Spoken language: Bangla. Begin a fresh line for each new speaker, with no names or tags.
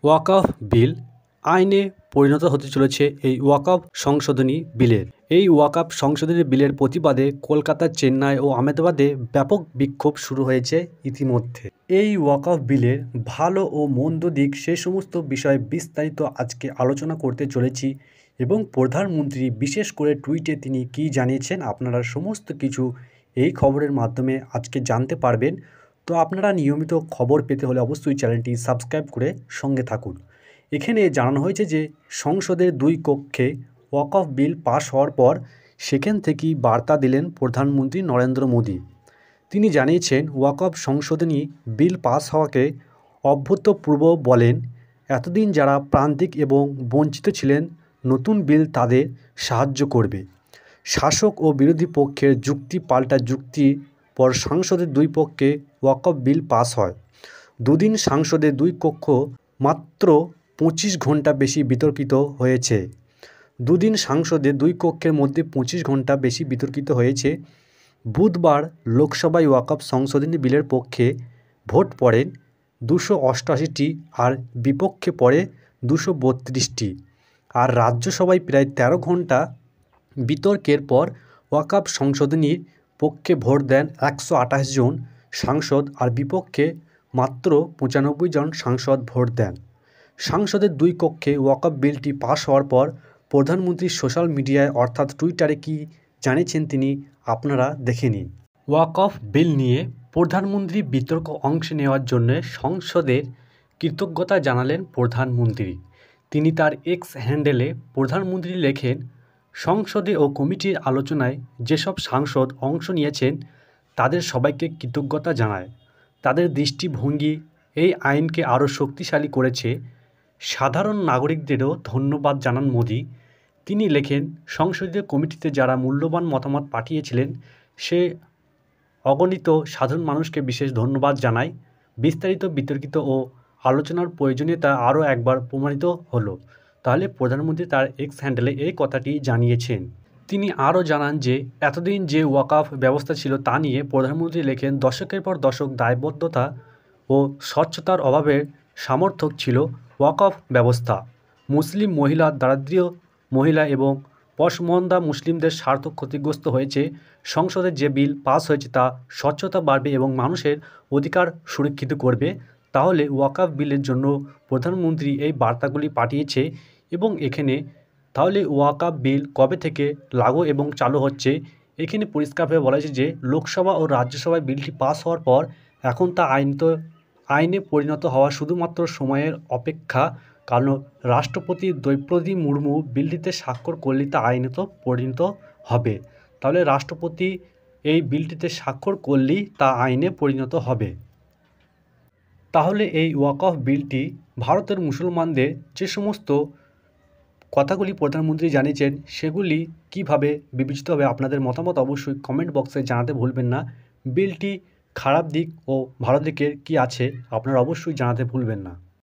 ওয়াকফ বিল আইনে পরিণত হতে চলেছে এই ওয়াকফ সংশোধনী বিলের। এই ওয়াকফ সংশোধনী বিলের প্রতিবাদে কলকাতা, চেন্নাই ও আহমেদাবাদে ব্যাপক বিক্ষোভ শুরু হয়েছে ইতিমধ্যে। এই ওয়াকফ বিলের ভালো ও মন্দ দিক সে সমস্ত বিষয়ে বিস্তারিত আজকে আলোচনা করতে চলেছি এবং প্রধানমন্ত্রী বিশেষ করে টুইটে তিনি কী জানিয়েছেন আপনারা সমস্ত কিছু এই খবরের মাধ্যমে আজকে জানতে পারবেন। তো আপনারা নিয়মিত খবর পেতে হলে অবশ্যই চ্যানেলটি সাবস্ক্রাইব করে সঙ্গে থাকুন। এখানে জানানো হয়েছে যে সংসদের দুই কক্ষে ওয়াকফ বিল পাশ হওয়ার পর সেখান থেকেই বার্তা দিলেন প্রধানমন্ত্রী নরেন্দ্র মোদী। তিনি জানিয়েছেন ওয়াকফ সংশোধনী বিল পাস হওয়াকে অভূতপূর্ব বলেন। এতদিন যারা প্রান্তিক এবং বঞ্চিত ছিলেন নতুন বিল তাদের সাহায্য করবে। শাসক ও বিরোধী পক্ষের যুক্তি পাল্টা যুক্তি পর সংসদের দুই পক্ষে ওয়াকফ বিল পাস হয়। দুদিন সংসদে দুই কক্ষ মাত্র 25 ঘন্টা বেশি বিতর্কিত হয়েছে। দুদিন সংসদে দুই কক্ষের মধ্যে 25 ঘন্টা বেশি বিতর্কিত হয়েছে। বুধবার লোকসভায় ওয়াকফ সংশোধনী বিলের পক্ষে ভোট পড়েন 288টি আর বিপক্ষে পড়ে 232টি। আর রাজ্যসভায় প্রায় 13 ঘন্টা বিতর্কের পর ওয়াকফ সংশোধনীর পক্ষে ভোট দেন 128 জন সাংসদ আর বিপক্ষে মাত্র 95 জন সাংসদ ভোট দেন। সংসদের দুই কক্ষে ওয়াকফ বিলটি পাশ হওয়ার পর প্রধানমন্ত্রী সোশ্যাল মিডিয়ায় অর্থাৎ টুইটারে কি জানিয়েছেন তিনি আপনারা দেখে নিন। ওয়াকফ বিল নিয়ে প্রধানমন্ত্রী বিতর্ক অংশ নেওয়ার জন্য সংসদের কৃতজ্ঞতা জানালেন প্রধানমন্ত্রী। তিনি তার এক্স হ্যান্ডেলে প্রধানমন্ত্রী লেখেন, সংসদে ও কমিটির আলোচনায় যেসব সাংসদ অংশ নিয়েছেন তাদের সবাইকে কৃতজ্ঞতা জানায়। তাদের দৃষ্টিভঙ্গি এই আইনকে আরও শক্তিশালী করেছে। সাধারণ নাগরিকদেরও ধন্যবাদ জানান মোদি। তিনি লেখেন, সংসদীয় কমিটিতে যারা মূল্যবান মতামত পাঠিয়েছিলেন সে অগণিত সাধারণ মানুষকে বিশেষ ধন্যবাদ জানাই। বিস্তারিত বিতর্কিত ও আলোচনার প্রয়োজনীয়তা আরও একবার প্রমাণিত হলো। তাহলে প্রধানমন্ত্রী তার এক্স হ্যান্ডেলে এই কথাটি জানিয়েছেন। তিনি আরও জানান যে এতদিন যে ওয়াকফ ব্যবস্থা ছিল তা নিয়ে প্রধানমন্ত্রী লেখেন, দশকের পর দশক দায়বদ্ধতা ও স্বচ্ছতার অভাবের সামর্থক ছিল ওয়াকফ ব্যবস্থা। মুসলিম মহিলা, দারিদ্র্য মহিলা এবং পশমন্দা মুসলিমদের স্বার্থ ক্ষতিগ্রস্ত হয়েছে। সংসদে যে বিল পাস হয়েছে তা স্বচ্ছতা বাড়বে এবং মানুষের অধিকার সুরক্ষিত করবে। তাহলে ওয়াকফ বিলের জন্য প্রধানমন্ত্রী এই বার্তাগুলি পাঠিয়েছে এবং এখানে তাহলে ওয়াকফ বিল কবে থেকে লাগু এবং চালু হচ্ছে এখানে পরিষ্কারভাবে বলা হয়েছে যে লোকসভা ও রাজ্যসভায় বিলটি পাস হওয়ার পর এখন তা আইনে পরিণত হওয়া শুধুমাত্র সময়ের অপেক্ষা। কারণ রাষ্ট্রপতি দ্রৌপদী মুর্মু বিলটিতে স্বাক্ষর করলে তা আইনত পরিণত হবে। তাহলে রাষ্ট্রপতি এই বিলটিতে স্বাক্ষর করলেই তা আইনে পরিণত হবে। তাহলে এই ওয়াকফ বিলটি ভারতের মুসলমানদের যে সমস্ত কথাগুলি প্রধানমন্ত্রী জানিয়েছেন সেগুলি কিভাবে বিবেচিত হবে আপনাদের মতামত অবশ্যই কমেন্ট বক্সে জানাতে ভুলবেন না। বিলটি খারাপ দিক ও ভালো দিকের কী আছে আপনারা অবশ্যই জানাতে ভুলবেন না।